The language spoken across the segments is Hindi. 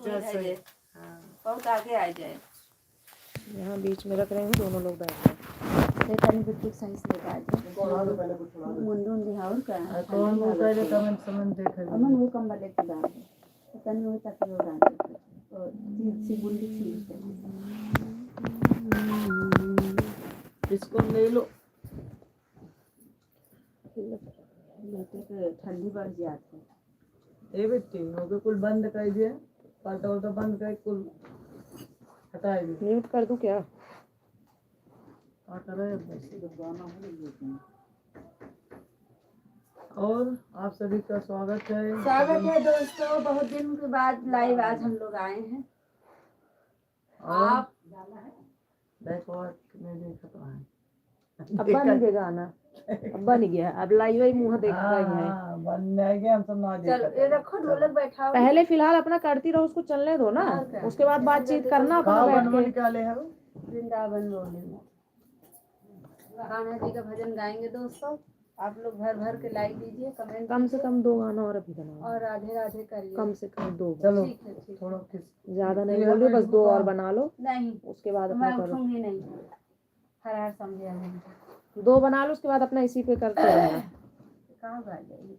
अच्छा सही। हाँ बहुत आगे आ जाए। यहाँ बीच में रख रहे हैं, दोनों लोग बैठ गए। देखने बिल्कुल सही से लगा दे मुंडून दिहाउर का कौन वो करे कमेंट समन देखे अमन वो कंबल एक डाल दे पता नहीं वो तक वो डाल दे और चीज सी बुंदी सी इसको ले लो। बेटे के ठंडी बढ़ जाती है। ए बेटी होके कुल बंद कर दिए, पलटा उल्टा बंद कर कुल हटा दिए। म्यूट कर दूं क्या? क्या कर रहे हैं? और आप सभी का स्वागत है। स्वागत है दोस्तों, बहुत दिन के बाद लाइव आज हम लोग आए हैं। आप देखो में देखा तो है। अब्बा नहीं देगा आना, अब्बा नहीं गया, अब लाइव ही मुंह देख रहा है। हाँ बन जाएंगे हम सब ना चलो ये रखो ढोलक बैठाओ। पहले फिलहाल अपना करती रहो, उसको चलने दो ना, उसके बाद बातचीत करना अपना कहाँ बैठ बनवा के। निकाले हैं? वृंदावन बोलेंगे, कान्हा जी का भजन गाएंगे दोस्तों। आप लोग भर भर के लाइक दीजिए, कमेंट कम से कम 2 गाना और अभी बनाओ, और राधे राधे करिए। कम से कम 2। चलो ठीक है ठीक है। थोड़ा ज्यादा नहीं बोल रही, बस 2 और बना लो, नहीं उसके बाद मैं अपना करो। उठूंगी नहीं, फरार समझे नहीं। 2 बना लो, उसके बाद अपना इसी पे करते रहना। कहाँ भाग जाएगी?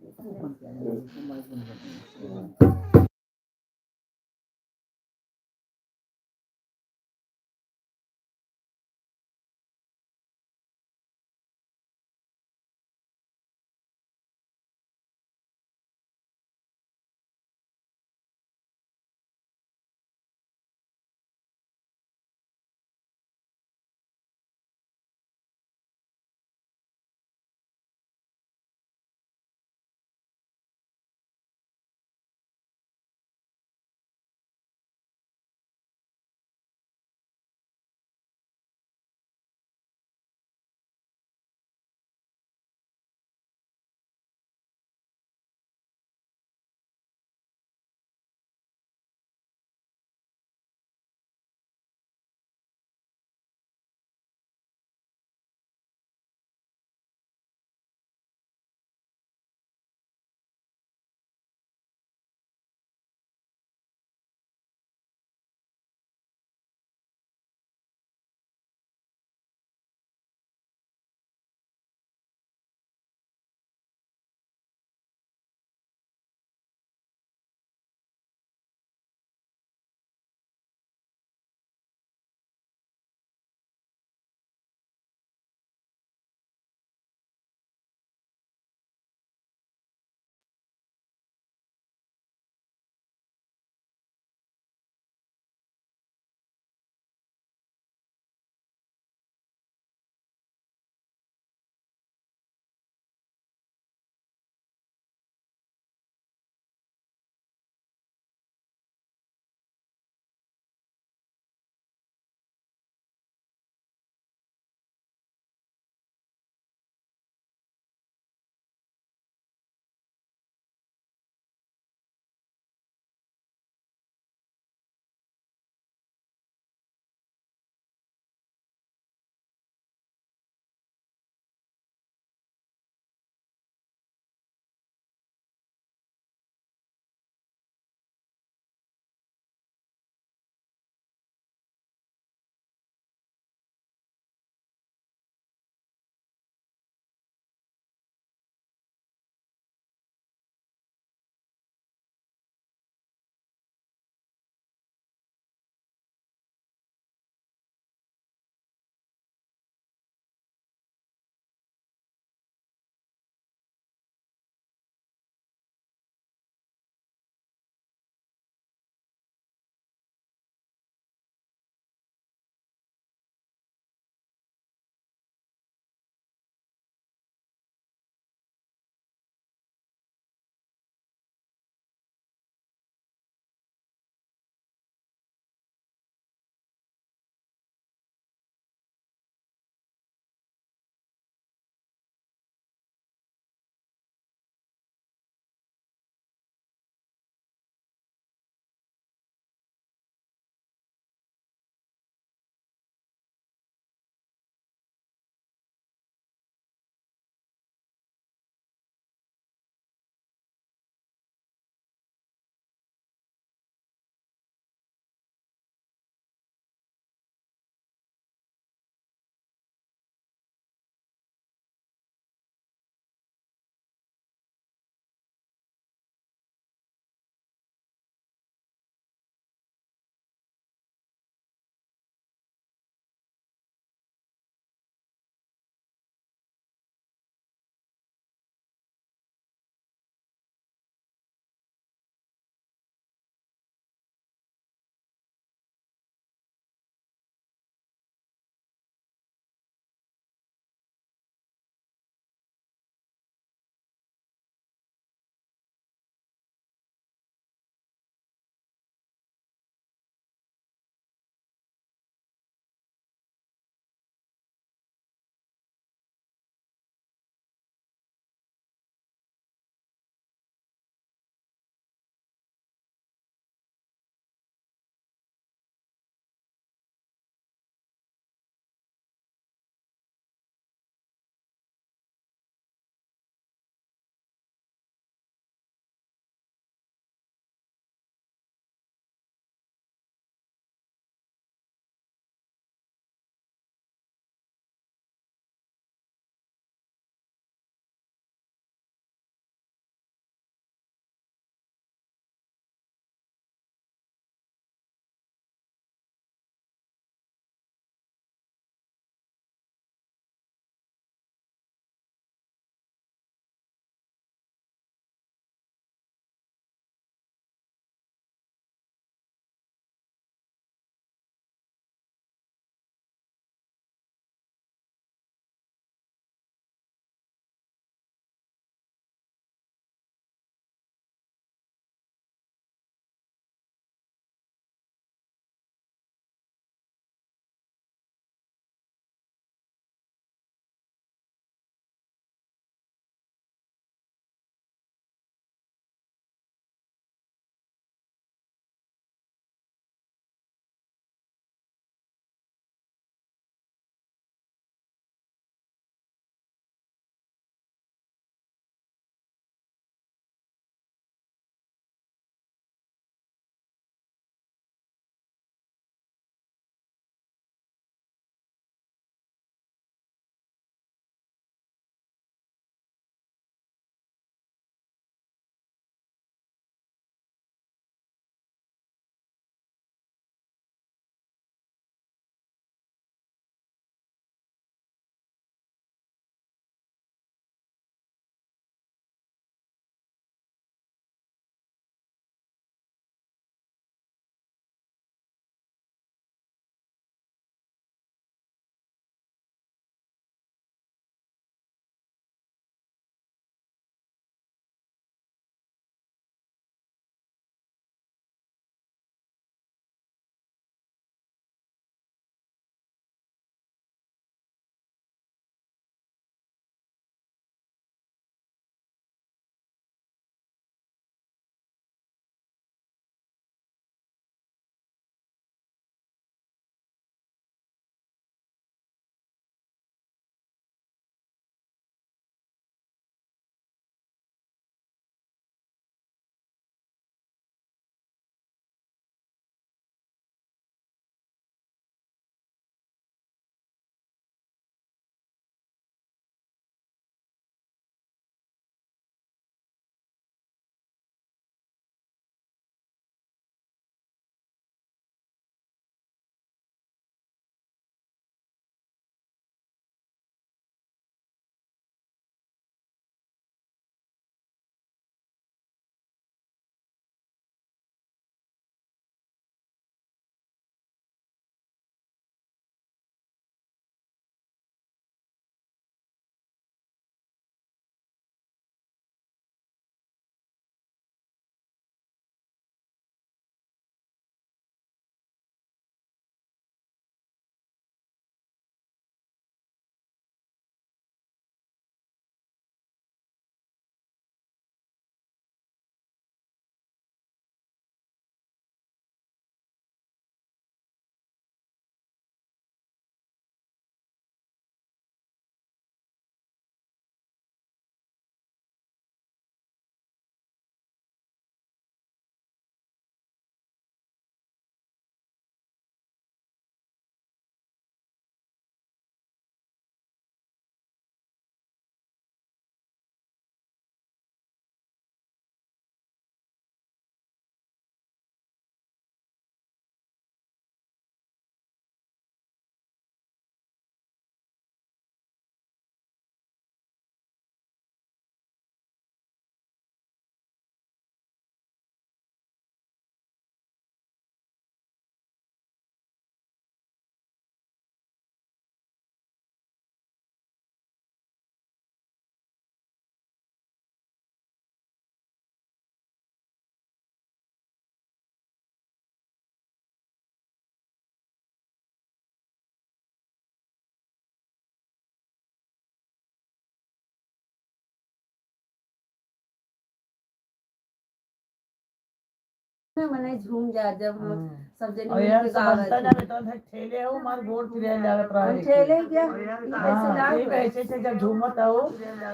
मने झूम जा जब हम सब जने और मिल यार के समझता गावत ना बेटा था ठेले हो मार गोड़ तिरे जावे प्राय ठेले क्या ई कैसे हां ये गाव कैसे से जब झूमत हो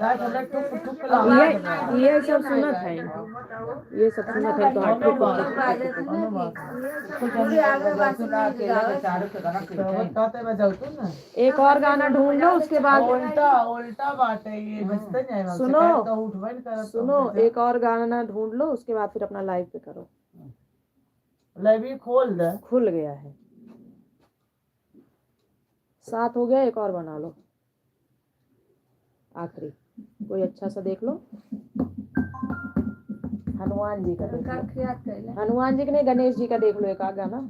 काय थोड़ा टुक टुक लावा ये सब सुनत है, ये सब सुनत है तो कोनो बात लोग बाजे थे ना कोनो बात कि पूरे आगे बासी में गावत तो कहते मैं जाऊँ तू ना एक और गाना ढूंढ लो उसके बाद उल्टा उल्टा बात है ये बचते नहीं है सुनो। तो उठबन कर सुनो एक और गाना ढूंढ लो उसके बाद फिर अपना लाइव पे करो। लाइव खोल दे खुल गया है, 7 हो गया, एक और बना लो आखिरी कोई अच्छा सा देख लो। हनुमान जी का देख का लो, याद कर ले हनुमान जी का नहीं गणेश जी का देख लो एक आध गाना।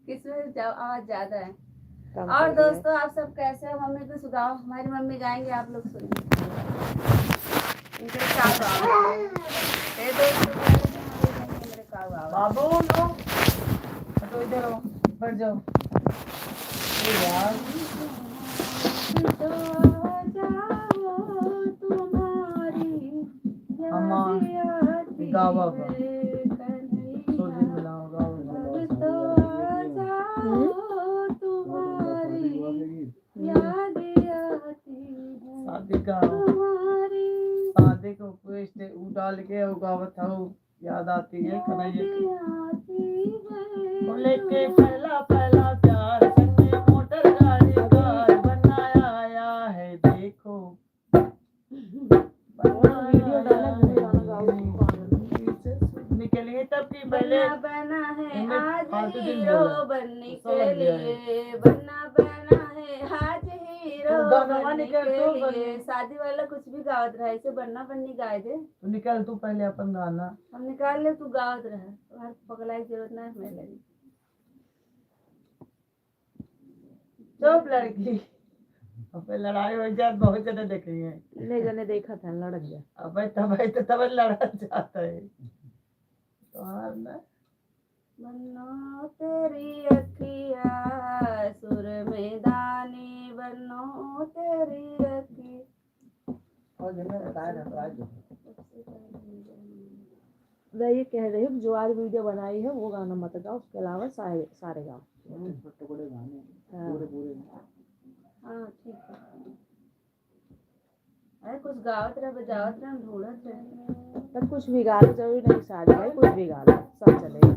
किसमें आवाज ज्यादा है। कम और कर दिया है। दोस्तों आप सब कैसे हो? मम्मी को सुनाओ, हमारी मम्मी गाएंगे, आप लोग सुनिए। इनके क्या गाओ ए दोस्तों मेरे का गाओ बाबू लो हटो इधर आओ बैठ जाओ ए यार अम्मा गावा बा सोजी मिलाओ शादी का शादी को पेस्ट डाल के उगावत हो याद आती है कन्हैया की वो लेके पहला पहला प्यार सन्ने मोटर गाड़ी कार बनाया आया है देखो वीडियो डाला गाना गाओ। निकलिए तब की पहले बना है इनमें आज फालतू दिन हीरो बोला। बनने गुस्सा के लग गया है। लिए, बना है आज हीरो तू गाना बनने निकल के तो लिए। बने। शादी वाला कुछ भी गावत रहा, इसे बनना बननी गाए दे। तो निकल तू पहले अपन गाना हम निकाल ले, तू गावत रहा, तुम्हारे पगलाई की जरूरत नहीं है लगी। चुप लड़की अब लड़ाई हो जाए बहुत ज्यादा देख रही है इतने जने देखा था लड़ गया। अब तब लड़ा जाता है तो हार ना बनो तेरी अखिया सुर में दानी, बनो तेरी अखिया। और जिन्हें बताया ना मैं ये कह रही हूँ जो आज वीडियो बनाई है वो गाना मत गाओ, उसके अलावा सारे सारे गाओ। हाँ ठीक है। अरे कुछ गावत रहे, बजावत रहे, हम ढूंढत रहे। तब कुछ भी गा लो, जरूरी नहीं सारे गाए, कुछ भी गा लो सब चलेगा।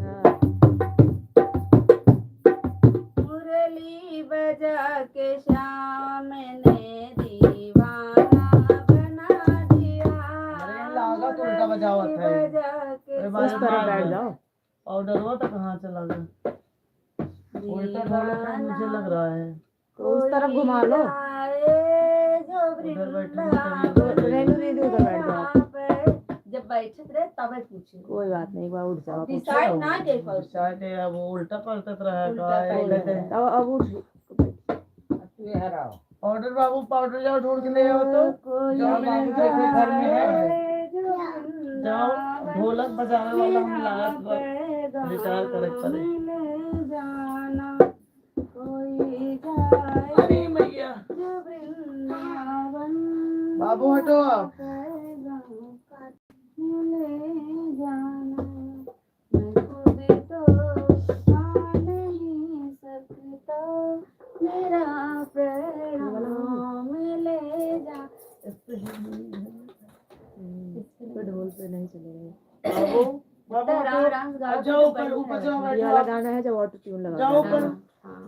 हाँ। मुरली बजा के श्याम ने दीवाना बना दिया। अरे लागा तो उल्टा बजावत है। बजा के अरे उस तरफ बैठ जाओ। ऑर्डर हुआ तो कहाँ चला गया उल्टा डाला था मुझे लग रहा है तो उस तरफ घुमा लो। उधर बैठे रेनू दीदी उधर बैठ जाओ। जब बैठे रहे तब पूछे, कोई बात नहीं, एक बार उठ जाओ। डिसाइड ना के फल शायद अब वो उल्टा पलटत रहा है उल्टा पलटत अब उठ। ऑर्डर बाबू पाउडर जाओ ढूंढ के ले आओ तो जाओ बाबू के घर में है जाओ ढोलक बजाने वाला हम लागत रिटायर करे पड़े अरे मैया बाबू हटो आप मेरा प्रणाम ले जा। तो ढोल पे नहीं चलेगा। बाबू बाबू हटो जाओ ऊपर ऊपर जाओ ये बैठो वाला आप गाना है जब ऑटो ट्यून लगा जाओ ऊपर हाँ।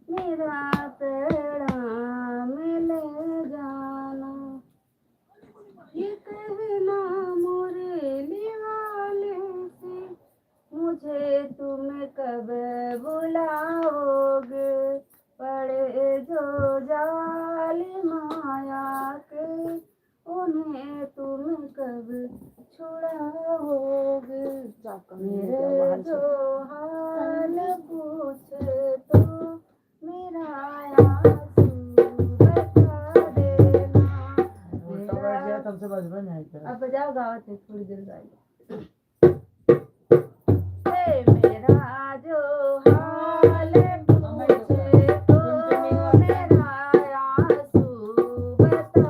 मेरा प्रणाम ले जाना, ये कहना मुरली वाले से, मुझे तुम कब बुलाओगे, पड़े जो जाल माया के, उन्हें तुम कब छुड़ाओगे। मेरे जो हाल पूछे तो मेरा आंसू बता देना। उल्टा बैठ गया तब से बचपन है क्या अब बजाओ गाओ थे थोड़ी देर गाइए। मेरा जो हाल पूछे तो मेरा आंसू बता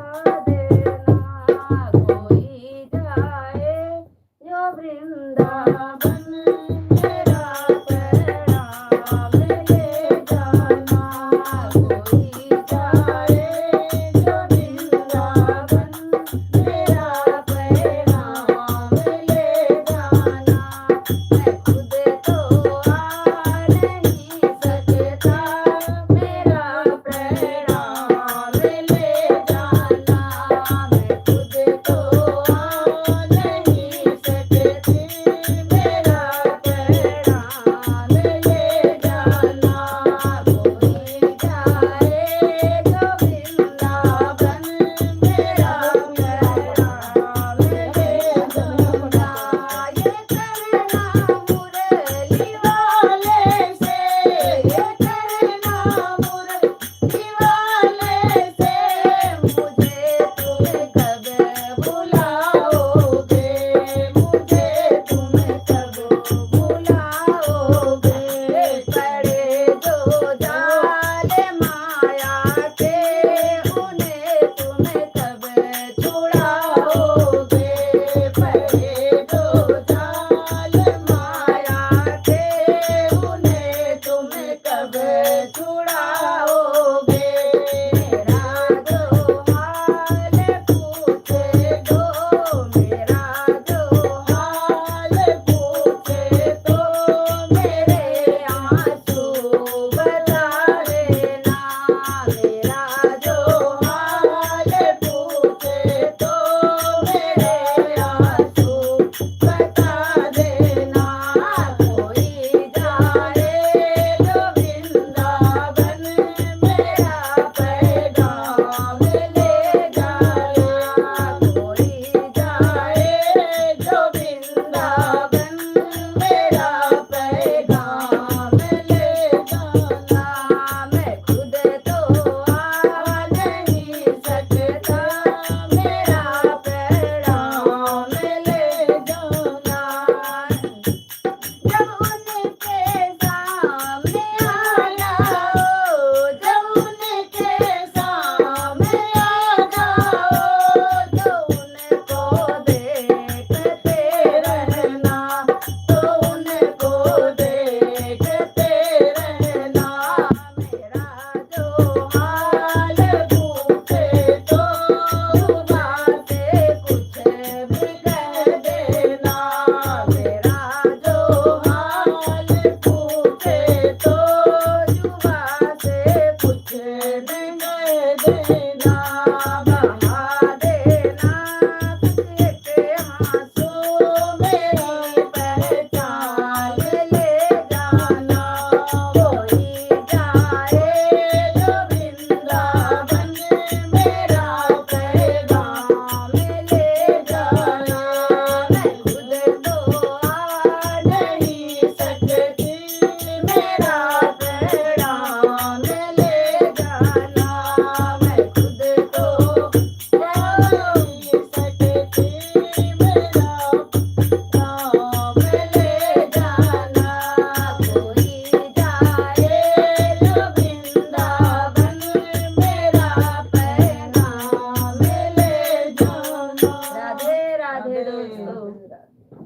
राधे राधे दोस्तों,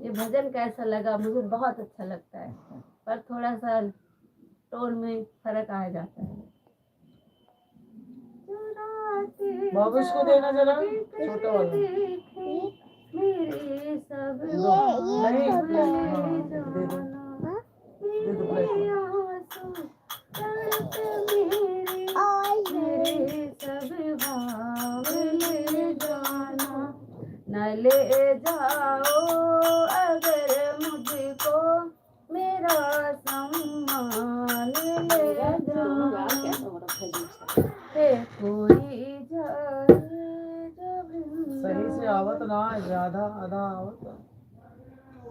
ये भजन कैसा लगा? मुझे बहुत अच्छा लगता है, पर थोड़ा सा टोन में फर्क आ जाता है। बाबू इसको देना जरा, छोटा वाला। मेरे सब नहीं, भाव ले हाँ, दे दो। जाना, दे दो प्लेट मेरे में। आंसू तड़प मेरे सब भाव ले जाना, न ले जाओ अगर मुझको मेरा सम्मान ले जाना, हे कोई जाए जब सही से आवत ना है, आधा आधा आवत।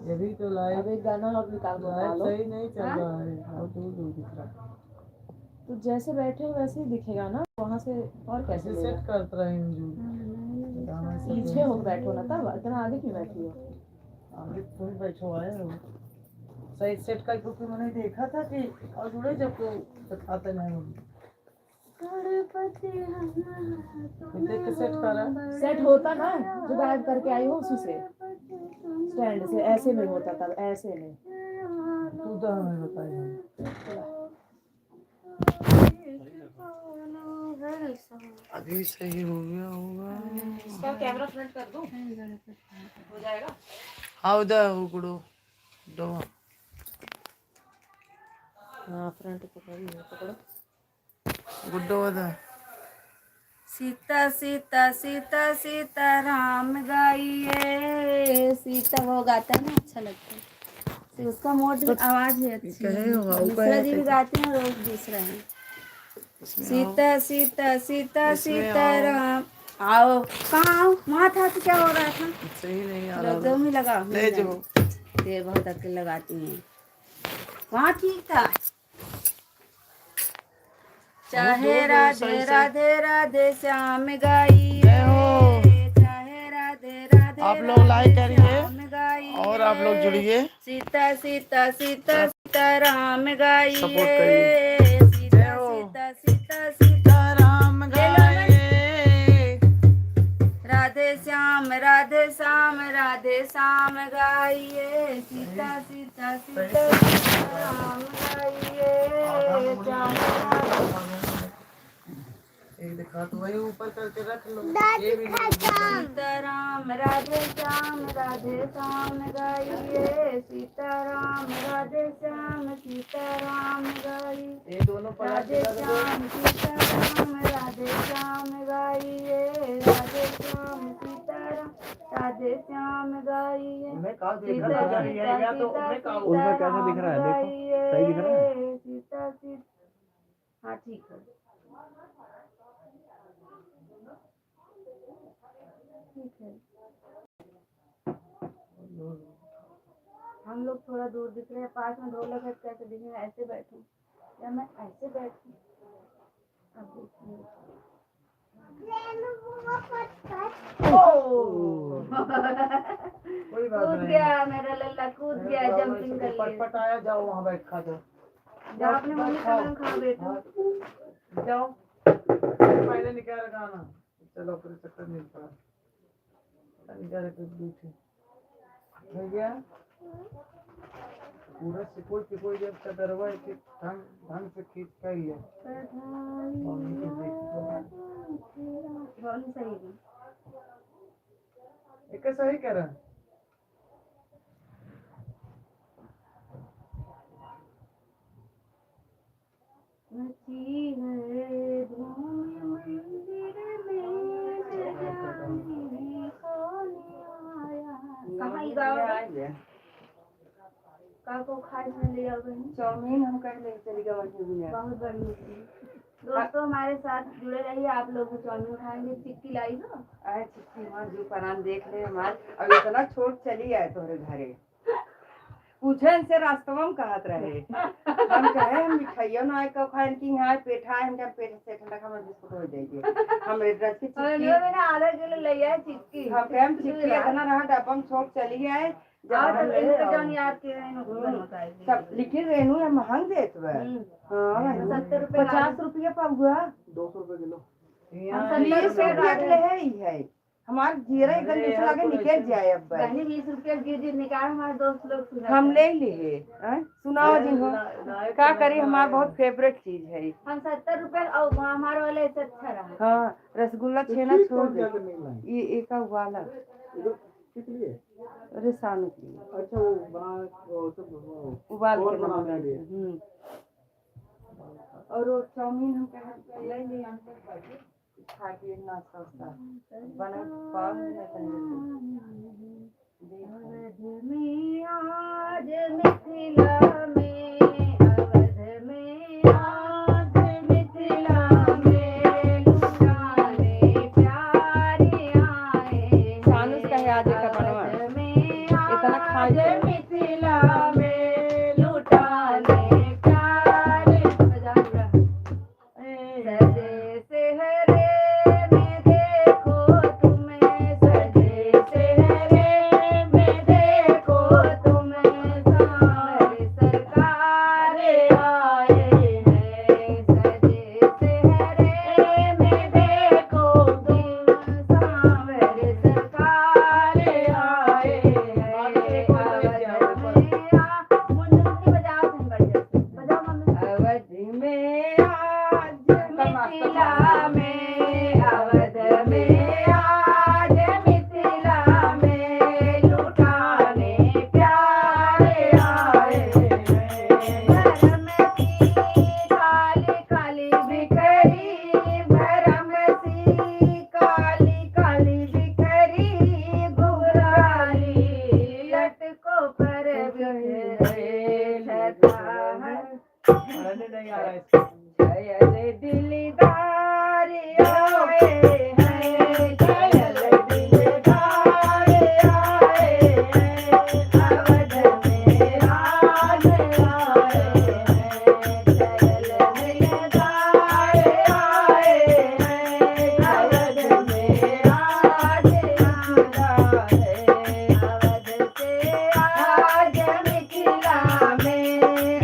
ये भी तो लाइव अब एक गाना और निकाल के बना लो। सही नहीं चल रहा है, और दूर दूर दिख रहा है। तो जैसे बैठे हो वैसे ही दिखेगा ना, वहाँ से और कैसे ऐसे लेगा? सेट करता रहे इंजू। पीछे हो बैठो ना, तब इतना आगे क्यों बैठी हो? आगे तुम बैठो आए हो सही सेट कर, क्योंकि मैंने देखा था कि और जुड़े जब को बताते नहीं हो। देख के सेट कर रहा है। सेट होता ना, जो गायब करके आई हो उसी से, स्टैंड से ऐसे में होता, तब ऐसे में। तू तो हमें बताएगा अभी सही हो गया होगा। इसका कैमरा फ्रंट कर दो, हो जाएगा। हाँ उधर उगड़ो दो। हाँ फ्रंट पकड़ो। गुड्डो उधर। सीता सीता सीता सीता राम गाइए, सीता वो गाता है ना, अच्छा लगता है। तो उसका मोड आवाज है अच्छी है। मिश्रा जी भी गाते हैं, रोज दूसरा है। सीता सीता सीता सीता राम। आओ कहाँ आओ, वहाँ था तो क्या हो रहा था? सही नहीं आ दो में लगा ले जो। ये बहुत अकेले लगाती हैं, वहाँ ठीक था। चाहे राधे राधे राधे श्याम गाइए, चाहे राधे राधे आप लोग लाइक करिए गाइए, और आप लोग जुड़िए, सीता सीता सीता सीता राम गाइए, सपोर्ट करिए। सीता सीता सीता सीता राम गाइए, राधे श्याम राधे श्याम राधे श्याम गाइए, सीता सीता सीता सीता राम गाइए, एक दिखा तो वही ऊपर करके रख लो। सीताराम राधे श्याम गाइए, सीताराम राधे श्याम सीताराम गाइए, ये दोनों राधे श्याम सीताराम गाइए, राधे श्याम सीताराम राधे श्याम गाइए, सीता सीता सीता उनका कैसा दिख रहा है? देखो सही दिख रहा है। सीता सीता, हाँ ठीक है ठीक है। हम लोग थोड़ा दूर दिख रहे हैं, पास में ढोलक है, कैसे दिखेंगे? ऐसे बैठूं या मैं ऐसे बैठूं? अब देखिए कोई बात कूद नहीं। गया मेरा लल्ला, कूद गया, जंपिंग कर लिया। पटपट आया, जाओ वहाँ बैठ खा दो। जाओ अपने मम्मी का नाम खा बेटा। जाओ पहले निकाल गाना। चलो फिर चक्कर नहीं पड़ा। निकाल के दूसरे हो गया पूरा सिकोड़ सिकोड़ जब कदरवा एक ढंग से खींच कर लिया। सही है, एक सही कह रहा है। को खाए में लिया चाउमीन हम कर ले चली गए बहुत बढ़िया। दोस्तों हमारे साथ जुड़े रहिए, आप लोग भी चाउमीन खाएंगे। चिक्की लाई हो आए चिट्ठी माँ जो परान देख ले हमार अब इतना छोट चली आए तोरे घरे पूछे इनसे रास्तवा में कहत रहे हम कहे हम मिठाइयों ना आए कब खाएं कि यहाँ पेठा है हम जब पेट से ठंडा हमें बिस्कुट हो जाइए हम रस की चिक्की आधा किलो ले आए चिक्की हम कहे हम चिक्की इतना रहा डब्बा में छोड़ चली आए सब लिखी रेनू या महंग देत बा हाँ 50 रुपया पाऊगा 200 रुपए किलो 20 रुपया के ले है हमारे जीरा एकदम जैसे लगे निकल जाए अब पहले 20 रुपया गिर निकाल हमारे दोस्त लोग हम ले लिए सुनाओ जी हो क्या करी हमारा बहुत फेवरेट चीज है हम 70 रुपए और हमारे वाले से अच्छा रहा। हाँ रसगुल्ला छेना छोड़ दे ये एक वाला अरे सानू की अच्छा वो बना उबाल और के बनाने के हम्म। और वो चाउमीन हम कहे ले लिए खा के नाश्ता वास्ता बना पाव में आज मिथिला में अवध में आज मिथिला में लुटाने प्यारे आए सानुस कहे आज का बनवा इतना खा जाए मिथिला में लुटाने प्यारे सजे सेहरे में देखो तुम्हें सजे सेहरे में देखो तुम्हें सारे सरकार आए हैं सजे सेहरे में देखो तुम सारे सरकार आए हैं अवध में आज मिथिला में अवध में आज मिथिला में लुटाने प्यारे आए भरम सी काली काली बिखरी भरम सी काली काली बिखरी घुराली लटकों पर बिखरे लता बनाने नहीं आ रहा है जय दिलदार आए हैं जय दिलदार आए हैं अवध में आज आए हैं जय दिलदार आए हैं अवध में आज आया है अवध से आज मिथिला में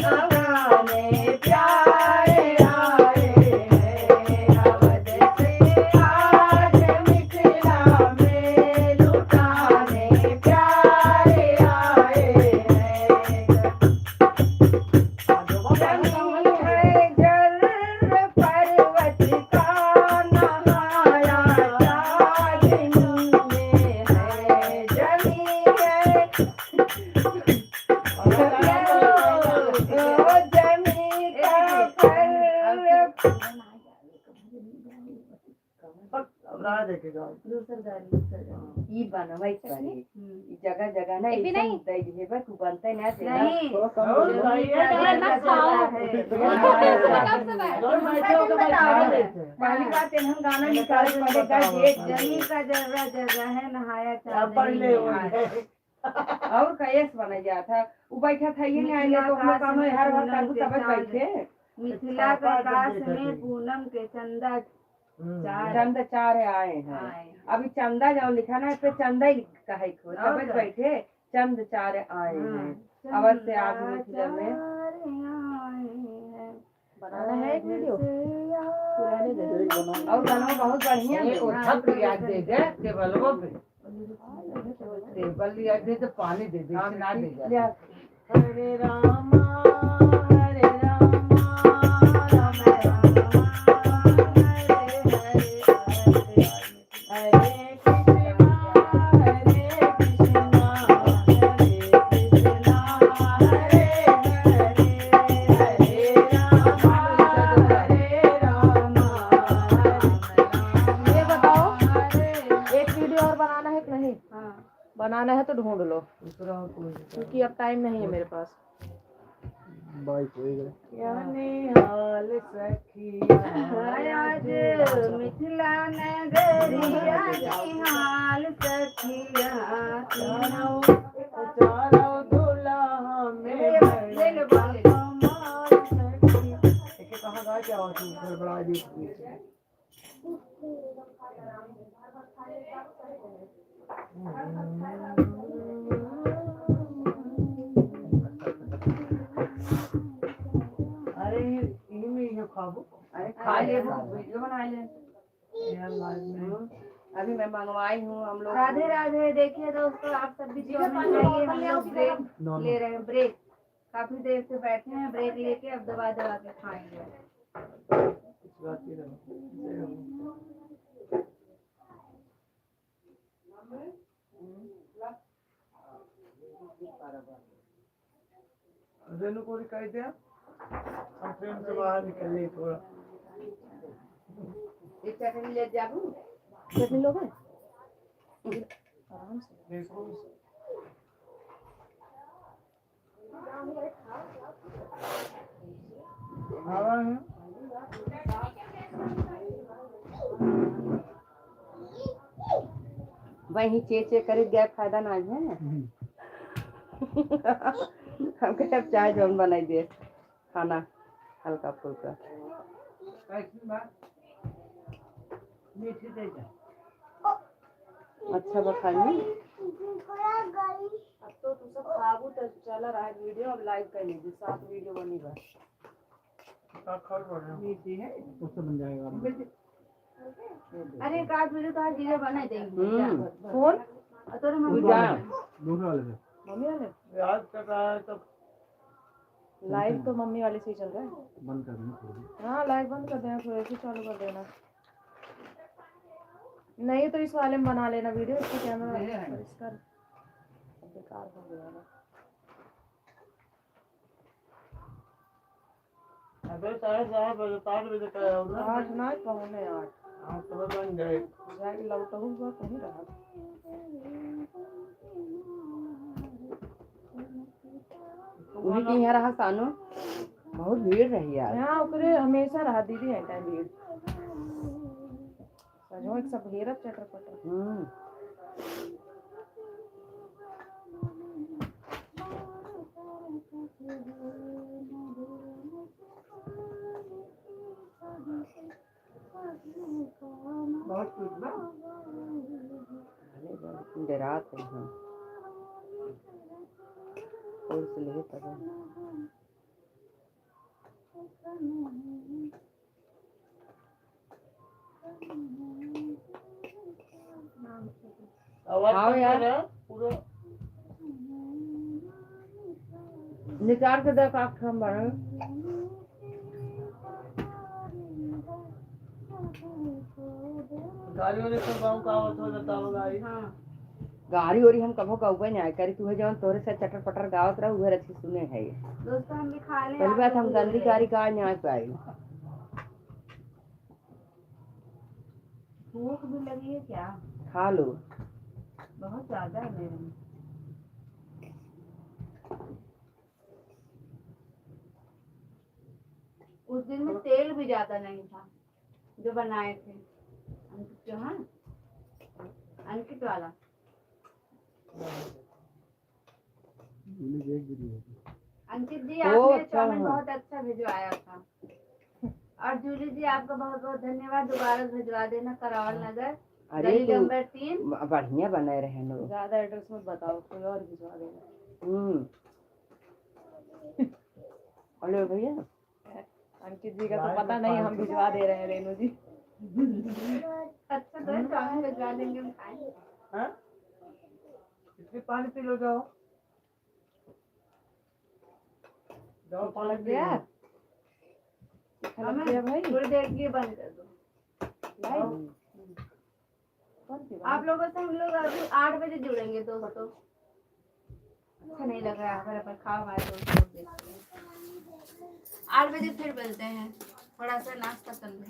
अवाने प्यारे आए हैं अवध से आज मिथिला में लुटाने प्यारे आए हैं जल पर्वत का नहाया चांदनी में है जमी है जमी का पर्वत अब राह देखेगा ई बनवाई करे ई जगह जगह ना भी नहीं। दई है बस तू बनते ना देना नहीं थोड़ा कम हो जाए पहली बात है हम गाना निकाल पड़ेगा एक जमी का जगह जगह है नहाया पढ़ ले चांदनी और कैस बना गया था वो बैठा था ये नहीं आए तो हम लोग काम हर बार काबू सब बैठे मिथिला का आकाश में पूनम के चंदा चंद चार आए हैं आए अभी चंदा जाओ लिखा ना इस पे चंदा ही लिखा है खो सब बैठे चंद चार आए हैं अवश्य आज मिथिला में बनाना है एक वीडियो पुराने दे और गाना बहुत बढ़िया है याद दे दे टेबल पे टेबल याद दे तो पानी दे दे ना दे जा हरे रामा हरे रामा राम रामा हरे बनाना है तो ढूंढ लो दूसरा कोई क्योंकि अब टाइम नहीं है मेरे पास बाइक हो गई क्या निहाल सखिया आज मिथिला नगरिया निहाल सखिया चारों दुल्हा अरे ये में ये खाबो अरे खा ले वीडियो बना ले। यार लाइव में अभी मैं मंगवाई हूँ हम लोग। राधे राधे। देखिए दोस्तों, आप सब भी चाउमीन खाइए। हम लोग ब्रेक ले रहे हैं। ब्रेक काफी देर से बैठे हैं, ब्रेक लेके अब दबा दबा के खाएंगे। कुछ बात ही रहो। रेनू को कह दिया हम ट्रेन से बाहर निकले थोड़ा। एक चटनी ले जाबू। चटनी लोगे आराम से। देखो हवा है वही चे करे गया फायदा ना है। हम कहे अब चाय जौन बनाई दे खाना हल्का फुल्का। मीठी दे जा। अच्छा बखानी अब तो तू सब खाबू तो चल रहा है वीडियो। अब लाइव कर लीजिए, साथ वीडियो बनी बस। मीठी है उससे बन जाएगा। अरे एक आध वीडियो तो आज जीजा बना देंगे। फोन तो हम दूसरे वाले से मम्मी वाले याद कर रहा है तो लाइव तो मम्मी वाले से ही चल रहा है। बंद कर देना। हाँ लाइव बंद कर देना, फिर ऐसे चालू कर देना। नहीं तो इस वाले में बना लेना वीडियो। इसका कैमरा इसका बेकार हो गया ना। अबे 8:30 का है ना। 8 ना 7:45। हाँ तो बन जाए। जाके लौटहूँ हुआ कहीं रहा। उन्हीं के यहाँ रहा सानो बहुत भीड़ रही यार। यहाँ ओकरे हमेशा रहा दीदी है टाइम भीड़। सजो एक सब घेरत चटर पटर। बहुत कुछ ना डरात है हम और से ले तब आवाज यार पूरा निकाल के देख आँख हम बने। गाड़ी वाले तो गाँव का आवत हो जाता होगा। हाँ गाड़ी ओरी हम कभो का ऊपर नहीं आए करी तू जवन तोरे से चटर पटर गावत रहा उधर अच्छी सुने है। दोस्तों, हम भी खा लें। पहली बात हम गंदी गाड़ी का नहीं आ पाए। भूख भी लगी है क्या? खा लो। बहुत ज्यादा है मेरे में। उस दिन में तेल भी ज्यादा नहीं था जो बनाए थे अंकित जो है अंकित वाला। अंकित जी आपने चाउमीन बहुत अच्छा भिजवाया था। और जूली जी आपका बहुत बहुत धन्यवाद। दोबारा भिजवा देना करावल नगर गली नंबर 3। बढ़िया बने रहे लोग। ज्यादा एड्रेस मत बताओ, कोई और भिजवा देना। हेलो भैया अंकित जी का तो पता नहीं, हम भिजवा दे रहे हैं रेनू जी। अच्छा तो चाउमीन भिजवा देंगे, हम खाएंगे। हाँ इसमें पानी पी लो जाओ। जाओ पानी लग गया भाई। थोड़ी देर के लिए बंद कर दो। आप लोगों से हम लोग अभी 8 बजे जुड़ेंगे दोस्तों। अच्छा नहीं लग रहा है पर खाओ हमारे दोस्तों। 8 बजे फिर मिलते हैं। थोड़ा सा नाश्ता कर लें।